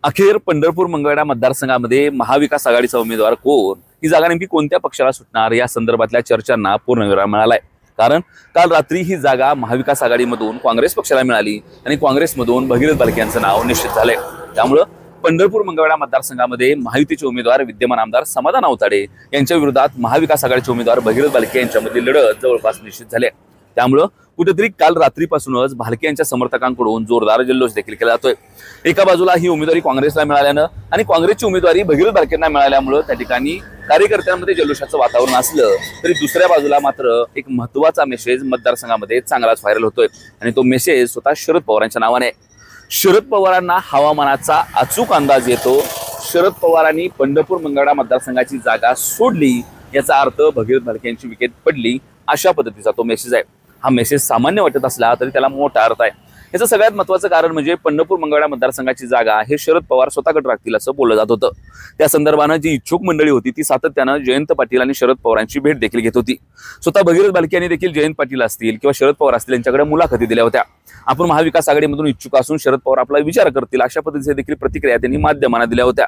अखेर पंढरपूर मंगळवेढा मतदारसंघामध्ये महाविकास आघाडीचा उमेदवार कोण, ही जागा नेमकी कोणत्या पक्षाला सुटणार या संदर्भातल्या चर्चांना पूर्णविराम मिळालाय। कारण काल रात्री ही जागा महाविकास आघाडीमधून काँग्रेस पक्षाला मिळाली आणि काँग्रेसमधून भगीरथ बालके यांचं नाव निश्चित झालंय। त्यामुळे पंढरपूर मंगळवेढा मतदारसंघामध्ये महायुतीचे उमेदवार विद्यमान आमदार समाधान आवताडे यांच्या विरोधात महाविकास आघाडीचे उमेदवार भगीरथ बालके यांच्यामधली लढत जवळपास निश्चित झाली आहे। त्यामुळे कुठेतरी काल रात्रीपासूनच भालके यांच्या समर्थकांकडून जोरदार जल्लोष देखील केला जातोय। एका बाजूला ही उमेदवारी काँग्रेसला मिळाल्यानं आणि काँग्रेसची उमेदवारी भगीरथ बालकेंना मिळाल्यामुळे त्या ठिकाणी कार्यकर्त्यांमध्ये जल्लोषाचं वातावरण असलं तरी दुसऱ्या बाजूला मात्र एक महत्त्वाचा मेसेज मतदारसंघामध्ये चांगलाच व्हायरल होतोय आणि तो मेसेज स्वतः शरद पवारांच्या नावाने आहे। शरद पवारांना हवामानाचा अचूक अंदाज येतो। शरद पवारांनी पंढरपूर मंगळवेढा मतदारसंघाची जागा सोडली याचा अर्थ भगीरथ बालके यांची विकेट पडली, अशा पद्धतीचा तो मेसेज आहे। हा मेसेज सामान्य वाटत असला तरी त्याला मोठा अर्थ आहे। याचं सगळ्यात महत्त्वाचं कारण म्हणजे पंढरपूर मंगळवेढा मतदारसंघाची जागा हे शरद पवार स्वतःकडे राखतील असं बोललं जात होतं। त्या संदर्भानं जी इच्छुक मंडळी होती ती सातत्यानं जयंत पाटील आणि शरद पवारांची भेट देखील घेत होती। स्वतः भगीरथ बालके यांनी देखील जयंत पाटील असतील किंवा शरद पवार असतील यांच्याकडे मुलाखती दिल्या होत्या। आपण महाविकास आघाडीमधून इच्छुक असून शरद पवार आपला विचार करतील अशा पद्धतीचे देखील प्रतिक्रिया त्यांनी माध्यमांना दिल्या होत्या।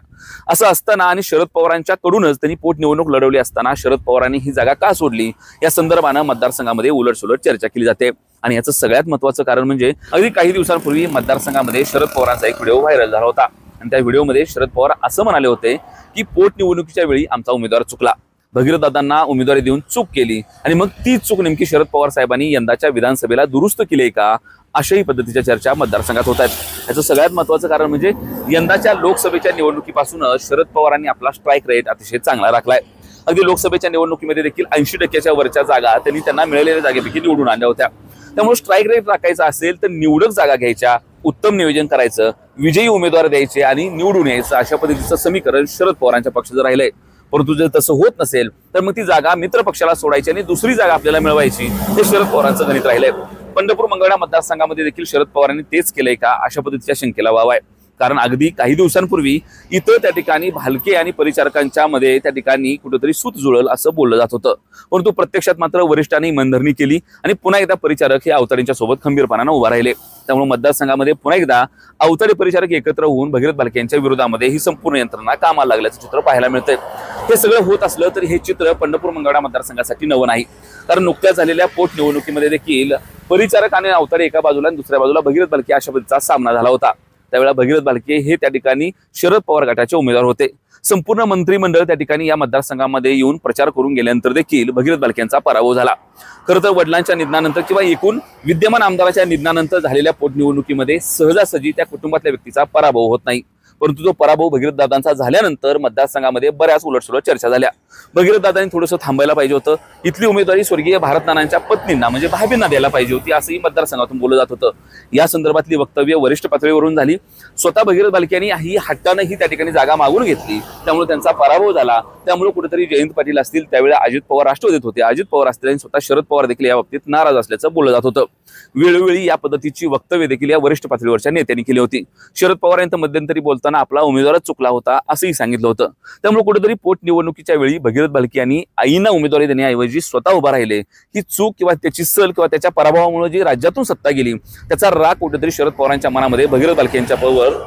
असं असताना आणि शरद पवारांच्याकडूनच त्यांनी पोटनिवडणूक लढवली असताना शरद पवारांनी ही जागा का सोडली या संदर्भानं मतदारसंघामध्ये उलटसुलट चर्चा केली जाते। आणि याचं सगळ्यात महत्त्वाचं कारण म्हणजे अगदी काही दिवसांपूर्वी मतदारसंघामध्ये शरद पवारांचा एक व्हिडिओ व्हायरल झाला होता आणि त्या व्हिडिओमध्ये शरद पवार असं म्हणाले होते की पोटनिवडणुकीच्या वेळी आमचा उमेदवार चुकला, भगीरथ दादांना उमेदवारी देऊन चूक केली आणि मग ती चूक नेमकी शरद पवार साहेबांनी यंदाच्या विधानसभेला दुरुस्त केली का, अशाही पद्धतीच्या चर्चा मतदारसंघात होत आहेत। याचं सगळ्यात महत्त्वाचं कारण म्हणजे यंदाच्या लोकसभेच्या निवडणुकीपासूनच शरद पवारांनी आपला स्ट्राईक रेट अतिशय चांगला राखलाय। अगदी लोकसभेच्या निवडणुकीमध्ये देखील 80% वरच्या जागा त्यांना मिळालेल्या जागेपैकी निवडून आणल्या होत्या। त्यामुळे स्ट्राईक रेट राखायचा असेल तर निवडक जागा घ्यायच्या, उत्तम नियोजन करायचं, विजयी उमेदवार द्यायचे आणि निवडून यायचं, अशा पद्धतीचं समीकरण शरद पवारांच्या पक्षाचं राहिलंय। परंतु जर तसं होत नसेल तर मग ती जागा मित्र पक्षाला सोडायची आणि दुसरी जागा आपल्याला मिळवायची, हे शरद पवारांचं गणित राहिलंय। पंढरपूर मंगळवेढा मतदारसंघामध्ये देखील शरद पवारांनी तेच केलंय का, अशा पद्धतीच्या शंकेला वाव आहे। कारण अगदी काही दिवसांपूर्वी इथं त्या ठिकाणी भालके आणि परिचारकांच्या मध्ये त्या ठिकाणी कुठेतरी सूत जुळल असं बोललं जात होतं, परंतु प्रत्यक्षात मात्र वरिष्ठांनी मनधरणी केली आणि पुन्हा एकदा परिचारक हे अवताडेंच्या सोबत खंबीरपणानं उभा राहिले। त्यामुळे मतदारसंघामध्ये पुन्हा एकदा अवताडे परिचारक एकत्र होऊन भगीरथ बालके यांच्या विरोधामध्ये ही संपूर्ण यंत्रणा कामाला लागल्याचं चित्र पाहायला मिळतंय। हे सगळं होत असलं तरी हे चित्र पंढरपूर मंगळवेढा मतदारसंघासाठी नवं नाही, कारण नुकत्याच झालेल्या पोटनिवडणुकीमध्ये देखील परिचारक आणि अवताडे एका बाजूला आणि दुसऱ्या बाजूला भगीरथ बालके अशा पद्धतीचा सामना झाला होता। त्यावेळेला भगीरथ बालके हे त्या ठिकाणी शरद पवार गटाचे उमेदवार होते। संपूर्ण मंत्रिमंडळ त्या ठिकाणी या मतदारसंघामध्ये येऊन प्रचार करून गेल्यानंतर देखील भगीरथ बालके यांचा पराभव झाला। खरं तर वडिलांच्या निधनानंतर किंवा एकूण विद्यमान आमदाराच्या निधनानंतर झालेल्या पोटनिवडणुकीमध्ये सहजासहजी त्या कुटुंबातल्या व्यक्तीचा पराभव होत नाही, परंतु तो पराभव भगीरथ दादांचा झाल्यानंतर मतदारसंघामध्ये बऱ्याच उलटसुलट चर्चा झाल्या। भगीरथ दादांनी थोडंसं थांबायला पाहिजे होतं, इथली उमेदवारी स्वर्गीय भारतनानांच्या पत्नींना म्हणजे भाभींना द्यायला पाहिजे होती, असंही मतदारसंघातून बोललं जात होतं। या संदर्भातली वक्तव्य वरिष्ठ पातळीवरून झाली। स्वतः भगीरथ बालके यांनी ही हट्टानं ही त्या ठिकाणी जागा मागून घेतली, त्यामुळे त्यांचा पराभव झाला। त्यामुळे कुठेतरी जयंत पाटील असतील, त्यावेळेला अजित पवार राष्ट्रवादीत होते, अजित पवार असतील आणि स्वतः शरद पवार देखील या बाबतीत नाराज असल्याचं बोललं जात होतं। वेळोवेळी या पद्धतीची वक्तव्य देखील या वरिष्ठ पातळीवरच्या नेत्यांनी केली होती। शरद पवार यांचं मध्यंतरी बोलताना आपला उमेदवारच चुकला होता असंही सांगितलं होतं। त्यामुळे कुठेतरी पोटनिवडणुकीच्या वेळी भगीरथ बालके यांनी आईना उमेदवारी देण्याऐवजी स्वतः उभा राहिले। ही चूक किंवा त्याची सल किंवा त्याच्या पराभवामुळे जी राज्यातून सत्ता गेली त्याचा राग कुठेतरी शरद पवारांच्या मनामध्ये भगीरथ बालके यांच्या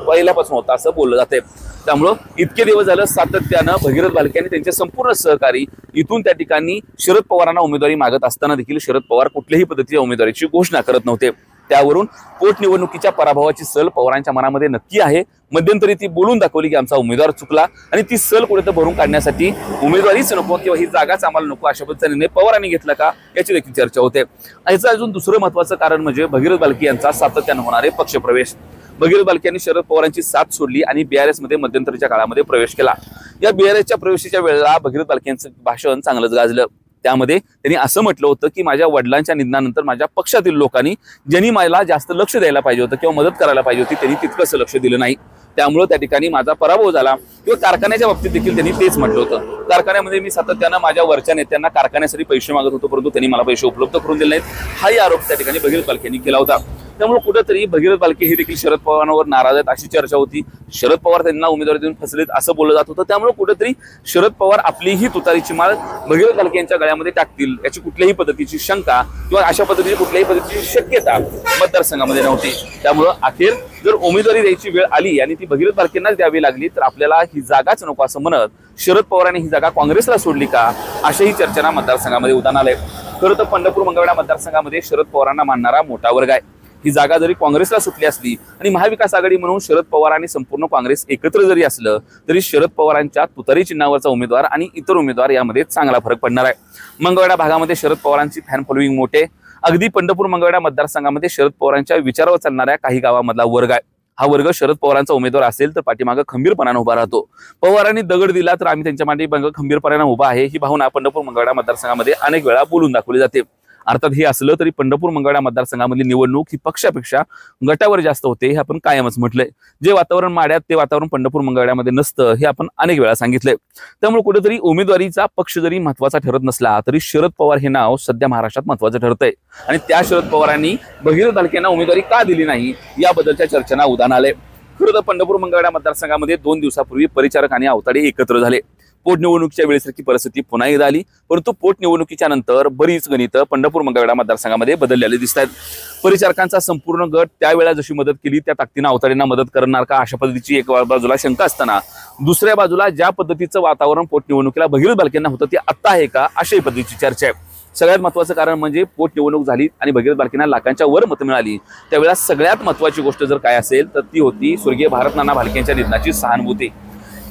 पहिल्यापासून होता असं बोललं जाते। त्यामुळं इतके दिवस झालं सातत्यानं भगीरथ बालके आणि त्यांचे संपूर्ण सहकारी इथून त्या ठिकाणी शरद पवारांना उमेदवारी मागत असताना देखील शरद पवार कुठल्याही पद्धतीच्या उमेदवारीची घोषणा करत नव्हते। त्यावरून पोटनिवडणुकीच्या पराभवाची सल पवारांच्या मनामध्ये नक्की आहे। मध्यंतरी ती बोलून दाखवली की आमचा उमेदवार चुकला आणि ती सल कुठे भरून काढण्यासाठी उमेदवारीच नको किंवा ही जागाच आम्हाला नको अशा पद्धतीचा निर्णय पवारांनी घेतला का, याची देखील चर्चा होते। याचं अजून दुसरं महत्त्वाचं कारण म्हणजे भगीरथ बालके यांचा सातत्यानं होणारे पक्षप्रवेश। भगीरथ बालके यांनी शरद पवारांची साथ सोडली आणि BRS मध्ये मध्यंतरीच्या काळामध्ये प्रवेश केला। या BRSच्या प्रवेशाच्या वेळेला भगीरथ बालके यांचं भाषण चांगलंच गाजलं। त्यामध्ये त्यांनी असं म्हटलं होतं की माझ्या वडिलांच्या निधनानंतर माझ्या पक्षातील लोकांनी ज्यांनी मला जास्त लक्ष द्यायला पाहिजे होतं किंवा मदत करायला पाहिजे होती त्यांनी तितकंसं लक्ष दिलं नाही, त्यामुळे त्या ठिकाणी माझा पराभव झाला। किंवा कारखान्याच्या बाबतीत देखील त्यांनी तेच म्हटलं होतं। कारखान्यामध्ये मी सातत्यानं माझ्या वरच्या नेत्यांना कारखान्यासाठी पैसे मागत होतो, परंतु त्यांनी मला पैसे उपलब्ध करून दिले नाहीत, हाही आरोप त्या ठिकाणी भगीरथ बालके यांनी केला होता। त्यामुळे कुठेतरी भगीरथ बालके हे देखील शरद पवारांवर नाराज आहेत अशी चर्चा होती। शरद पवार त्यांना उमेदवारी देऊन फसलेत असं बोललं जात होतं। त्यामुळे कुठेतरी शरद पवार आपलीही तुतारीची माळ भगीरथ बालके यांच्या गळ्यामध्ये टाकतील याची कुठल्याही पद्धतीची शंका किंवा अशा पद्धतीची कुठल्याही पद्धतीची शक्यता मतदारसंघामध्ये नव्हती। त्यामुळे अखेर जर उमेदवारी द्यायची वेळ आली आणि ती भगीरथ बालकेंनाच द्यावी लागली तर आपल्याला ही जागाच नको असं म्हणत शरद पवारांनी ही जागा काँग्रेसला सोडली का अशाही चर्चांना मतदारसंघामध्ये उधाण आलंय। खरं तर पंढरपूर मंगळवेढा मतदारसंघामध्ये शरद पवारांना मानणारा मोठा वर्ग आहे। ही जागा जरी काँग्रेसला सुटली असली आणि महाविकास आघाडी म्हणून शरद पवार आणि संपूर्ण काँग्रेस एकत्र जरी असलं तरी शरद पवारांच्या तुतारी चिन्हावरचा उमेदवार आणि इतर उमेदवार यामध्ये चांगला फरक पडणार आहे। मंगळवेढा भागामध्ये शरद पवारांची फॅन फॉलोईंग मोठे, अगदी पंढरपूर मंगळवेढा मतदारसंघामध्ये शरद पवारांच्या विचारावर चालणाऱ्या काही गावामधला वर्ग आहे। हा वर्ग शरद पवारांचा उमेदवार असेल तर पाठीमागे खंबीरपणाने उभा राहतो। पवारांनी दगड दिला तर आम्ही त्यांच्या मागे खंबीरपणाने उभा आहे ही भावना पंढरपूर मंगळवेढा मतदारसंघामध्ये अनेक वेळा बोलून दाखवली जाते। अर्थात हे असलं तरी पंढरपूर मंगळवेढा मतदारसंघामधली निवडणूक ही पक्षापेक्षा गटावर जास्त होते हे आपण कायमच म्हटलंय। जे वातावरण माड्यात ते वातावरण पंढरपूर मंगळवेढ्यामध्ये नसतं हे आपण अनेक वेळा सांगितलंय। त्यामुळे कुठेतरी उमेदवारीचा पक्ष जरी महत्वाचा ठरत नसला तरी शरद पवार हे नाव सध्या महाराष्ट्रात महत्वाचं ठरतंय आणि त्या शरद पवारांनी भगीरथ बालकेंना उमेदवारी का दिली नाही याबद्दलच्या चर्चांना उधाण आले। खरं तर पंढरपूर मंगळवेढा मतदारसंघामध्ये 2 दिवसापूर्वी परिचारक आणि अवताडे एकत्र झाले। पोटनिवडणुकीच्या वेळेसारखी परिस्थिती पुन्हा एकदा आली, परंतु पोटनिवडणुकीच्या नंतर बरीच गणितं पंढरपूर मंगळवेढा मतदारसंघामध्ये बदललेली दिसत आहेत। परिचारकांचा संपूर्ण गट त्यावेळेला जशी मदत केली त्या ताकदीने अवताडेंना मदत करणार का अशा पद्धतीची एक बाजूला शंका असताना दुसऱ्या बाजूला ज्या पद्धतीचं वातावरण पोटनिवडणुकीला भगीरथ बालकेंना होतं ते आता आहे का अशाही पद्धतीची चर्चा आहे। सगळ्यात महत्त्वाचं कारण म्हणजे पोटनिवडणूक झाली आणि भगीरथ बालकेंना लाखांच्या वर मतं मिळाली त्यावेळेला सगळ्यात महत्त्वाची गोष्ट जर काय असेल तर ती होती स्वर्गीय भारतनाना भालके यांच्या निधनाची सहानुभूती।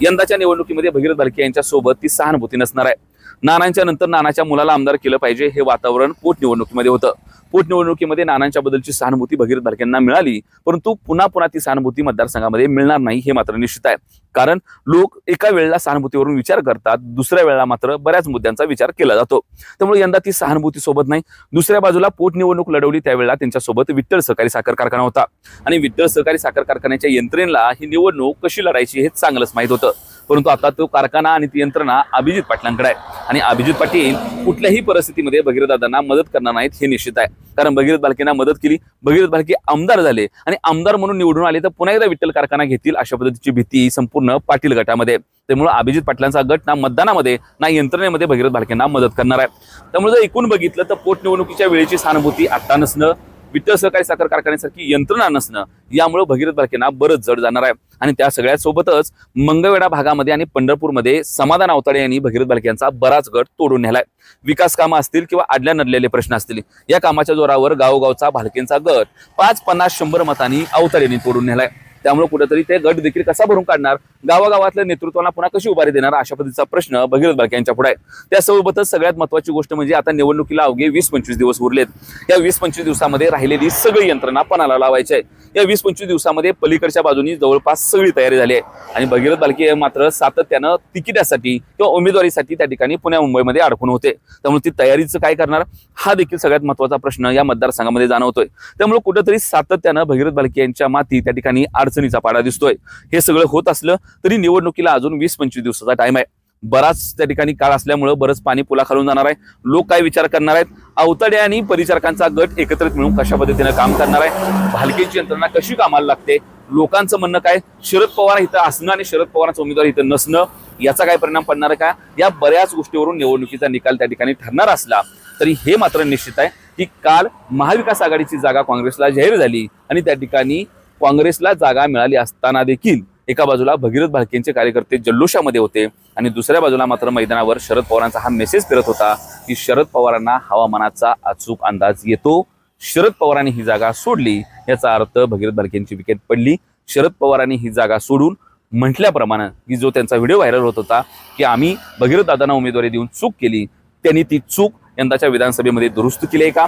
यंदाच्या निवडणुकीमध्ये भगीरथ बालके यांच्या सोबत ती सहानुभूती नसणार आहे। नानांच्या नंतर नानाच्या मुलाला आमदार केलं पाहिजे हे वातावरण पोटनिवडणुकीमध्ये होतं। पोटनिवडणुकीमध्ये नानांच्या बद्दलची सहानुभूती भगीरथ बालकेंना मिळाली, परंतु पुन्हा ती सहानुभूती मतदारसंघामध्ये मिळणार नाही हे मात्र निश्चित आहे। कारण लोक एका वेळेला सहानुभूतीवरून विचार करतात, दुसऱ्या वेळेला मात्र बऱ्याच मुद्द्यांचा विचार केला जातो। त्यामुळे यंदा ती सहानुभूती सोबत नाही। दुसऱ्या बाजूला पोटनिवडणूक लढवली त्यावेळेला त्यांच्यासोबत विठ्ठल सहकारी साखर कारखाना होता आणि विठ्ठल सहकारी साखर कारखान्याच्या यंत्रणेला ही निवडणूक कशी लढायची हे चांगलंच माहित होतं। परंतु आता तो कारखाना आणि ती यंत्रणा अभिजित पाटलांकडे आहे आणि अभिजित पाटील कुठल्याही परिस्थितीमध्ये भगीरथदादांना मदत करणार नाहीत हे निश्चित आहे। कारण भगीरथ बालकेंना मदत केली, भगीरथ बालके आमदार झाले आणि आमदार म्हणून निवडून आले तर पुन्हा एकदा विठ्ठल कारखाना घेतील अशा पद्धतीची भीती संपूर्ण पाटील गटामध्ये। त्यामुळे अभिजित पाटलांचा गट ना मतदानामध्ये ना यंत्रणेमध्ये भगीरथ बालकेंना मदत करणार आहे। त्यामुळे जर एकूण बघितलं तर पोटनिवडणुकीच्या वेळेची सहानुभूती आता नसणं, विठ्ठल सहकारी साखर कारखान्यासारखी यंत्रणा नसणं यामुळे भगीरथ बालकेंना बरंच जड जाणार आहे। आणि त्या सगळ्या सोबतच मंगळवेढा भागामध्ये आणि पंढरपूरमध्ये समाधान अवताडे यांनी भगीरथ बालके यांचा बराच गट तोडून नेलाय। विकास कामं असतील किंवा आडल्या नडलेले प्रश्न असतील या कामाच्या जोरावर गावोगावचा भालकेंचा गट 5, 50, 100 मतांनी अवताडेंनी तोडून नेलाय। त्यामुळे कुठेतरी ते गट देखील कसा भरून काढणार, गावागावातल्या नेतृत्वाला पुन्हा कशी उभारी देणार अशा पद्धतीचा प्रश्न भगीरथ बालके यांच्या पुढे आहे। त्यासोबतच सगळ्यात महत्त्वाची गोष्ट म्हणजे आता निवडणुकीला अवघे 20-25 दिवस उरलेत। या 20-25 दिवसामध्ये राहिलेली सगळी यंत्रणा पणाला लावायची आहे। या 20-25 दिवसामध्ये पलीकडच्या बाजूनी जवळपास सगळी तयारी झाली आहे आणि भगीरथ बालके मात्र सातत्यानं तिकिटासाठी किंवा उमेदवारीसाठी त्या ठिकाणी पुण्या मुंबईमध्ये अडकून होते। त्यामुळे ती तयारीचं काय करणार हा देखील सगळ्यात महत्त्वाचा प्रश्न या मतदारसंघामध्ये जाणवतोय। त्यामुळे कुठेतरी सातत्यानं भगीरथ बालके यांच्या माती त्या ठिकाणी अडचणीचा पाडा दिसतोय। हे सगळं होत असलं तरी निवडणुकीला अजून 20-25 दिवसाचा टाइम आहे। बराच त्या ठिकाणी काळ असल्यामुळे बरंच पाणी पुलाखालून जाणार आहे। लोक काय विचार करणार आहेत, अवताडे आणि परिचारकांचा गट एकत्रित मिळून कशा पद्धतीने काम करणार आहे, भालकेची यंत्रणा कशी कामाला लागते, लोकांचं म्हणणं काय, शरद पवार इथं असणं आणि शरद पवारांचा उमेदवार इथं नसणं याचा काय परिणाम पडणार का, या बऱ्याच गोष्टीवरून निवडणुकीचा निकाल त्या ठिकाणी ठरणार असला तरी हे मात्र निश्चित आहे की काल महाविकास आघाडीची जागा काँग्रेसला जाहीर झाली आणि त्या ठिकाणी काँग्रेसला जागा मिळाली असताना देखील एका बाजूला भगीरथ बालकेंचे कार्यकर्ते जल्लोषामध्ये होते आणि दुसऱ्या बाजूला मात्र मैदानावर शरद पवारांचा हा मेसेज फिरत होता की शरद पवारांना हवामानाचा अचूक अंदाज येतो। शरद पवारांनी ही जागा सोडली याचा अर्थ भगीरथ बालकेंची विकेट पडली। शरद पवारांनी ही जागा सोडून म्हटल्याप्रमाणे की जो त्यांचा व्हिडिओ व्हायरल होत होता की आम्ही भगीरथ दादांना उमेदवारी देऊन चूक केली, त्यांनी ती चूक यंदाच्या विधानसभेमध्ये दुरुस्त केली आहे का?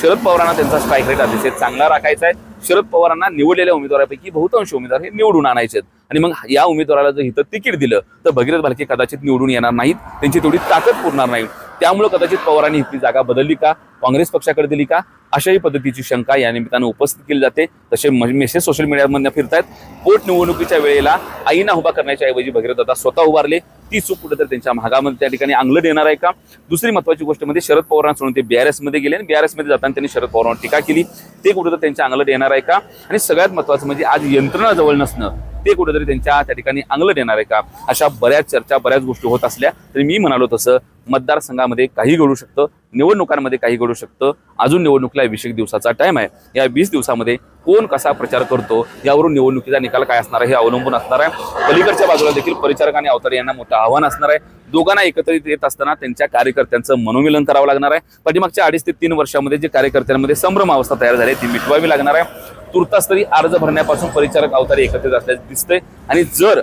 शरद पवारांना त्यांचा स्ट्राईक रेट अतिशय चांगला राखायचा आहे। शरद पवारांना निवडलेल्या उमेदवारापैकी बहुतांश उमेदवार हे निवडून आणायचे आणि मग या उमेदवाराला जर इथं तिकीट दिलं तर भगीरथ बालके कदाचित निवडून येणार नाहीत, त्यांची तेवढी ताकद पुरणार नाही। त्यामुळे कदाचित पवारांनी इथली जागा बदलली का, काँग्रेस पक्षाकडे दिली का अशाही पद्धतीची शंका या निमित्तानं उपस्थित केली जाते। तसे मेसेज सोशल मीडियामधून फिरतायत। पोटनिवडणुकीच्या वेळेला आईना उभा करण्याच्या ऐवजी भगीरथ दादा स्वतः उभारले, ती चूक कुठेतरी त्यांच्या महागामध्ये त्या ठिकाणी अंगलट येणार आहे का? दुसरी महत्त्वाची गोष्ट म्हणजे शरद पवारांना सोडून ते BRS मध्ये गेले आणि BRS मध्ये जाताना त्यांनी शरद पवारांवर टीका केली, ते कुठेतरी त्यांच्या अंगलट येणार आहे का? आणि सगळ्यात महत्त्वाचं म्हणजे आज यंत्रणा जवळ नसणं ते कुठेतरी त्यांच्या त्या ठिकाणी अंगलट येणार आहे का? अशा बऱ्याच चर्चा बऱ्याच गोष्टी होत असल्या तरी मी म्हणालो तसं मतदारसंघामध्ये काही घडू शकतं, निवडणुकांमध्ये काही घडू शकतं. अजून निवडणुकीला 20 दिवसाचा टाइम आहे. या 20 दिवसामध्ये कोण कसा प्रचार करतो यावरून निवडणुकीचा निकाल काय असणार आहे हे अवलंबून असणार आहे. पलीकडच्या बाजूला देखील परिचारक आणि अवताडे यांना मोठं आव्हान असणार आहे. दोघांना एकत्रित येत असताना त्यांच्या कार्यकर्त्यांचं मनोमिलन करावं लागणार आहे. पाठीमागच्या 2.5 ते 3 वर्षामध्ये जे कार्यकर्त्यांमध्ये संभ्रम अवस्था तयार झाली ती मिटवावी लागणार आहे. तुर्तास तरी अर्ज भरण्यापासून परिचारक अवताडे एकत्रित असल्याचे दिसतंय. आणि जर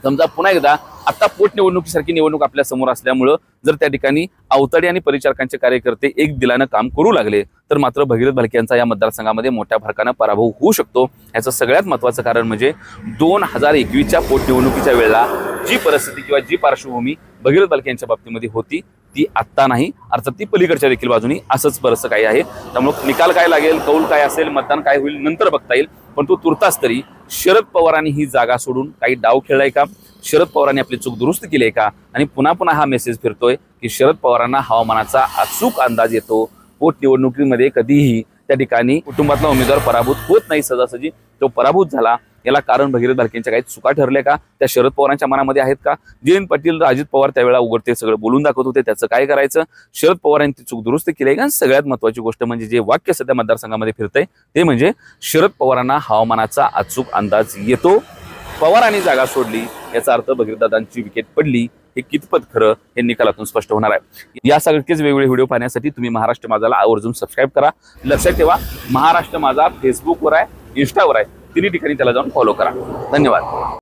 समजा पुन्हा एकदा आता पोटनिवडणुकीसारखी निवडणूक आपल्या समोर असल्यामुळं जर त्या ठिकाणी अवताडे आणि परिचारकांचे कार्यकर्ते एक दिलानं काम करू लागले तर मात्र भगीरथ भालके यांचा या मतदारसंघामध्ये मोठ्या फरकानं पराभव होऊ शकतो. याचं सगळ्यात महत्त्वाचं कारण म्हणजे 2021च्या पोटनिवडणुकीच्या वेळेला जी परिस्थिती किंवा जी पार्श्वभूमी भगीरथ भालके यांच्या बाबतीमध्ये होती ती आत्ता नाही, अर्थात ती पलीकडच्या देखील बाजूनी असंच बरंचसं काही आहे. त्यामुळे निकाल काय लागेल, कौल काय असेल, मतदान काय होईल नंतर बघता येईल. पण तो तुर्तास तरी शरद पवारांनी ही जागा सोडून काही डाव खेळलाय का? शरद पवारांनी आपली चूक दुरुस्त केली आहे का? आणि पुन्हा पुन्हा हा मेसेज फिरतोय की शरद पवारांना हवामानाचा अचूक अंदाज येतो. पोटनिवडणुकीमध्ये कधीही त्या ठिकाणी कुटुंबातला उमेदवार पराभूत होत नाही सहजासहजी. तो पराभूत झाला याला कारण भगीरथ भालकेंच्या काही चुका ठरल्या का? त्या शरद पवारांच्या मनामध्ये आहेत का? जयंत पाटील, अजित पवार त्यावेळेला उघडते सगळं बोलून दाखवत होते, त्याचं काय करायचं? शरद पवारांनी ती चूक दुरुस्त केली आहे का? सगळ्यात महत्त्वाची गोष्ट म्हणजे जे वाक्य सध्या मतदारसंघामध्ये फिरतंय ते म्हणजे शरद पवारांना हवामानाचा अचूक अंदाज येतो. पवारांनी जागा सोडली याचा अर्थ भगीरथदादांची विकेट पडली. हे कितपत खरं हे निकालातून स्पष्ट होणार आहे. यासारखेच वेगवेगळे व्हिडिओ पाहण्यासाठी तुम्ही महाराष्ट्र माझाला आवर्जून सबस्क्राईब करा. लक्षात ठेवा, महाराष्ट्र माझा फेसबुकवर आहे, इंस्टावर आहे, तिन्ही ठिकाणी त्याला जाऊन फॉलो करा. धन्यवाद.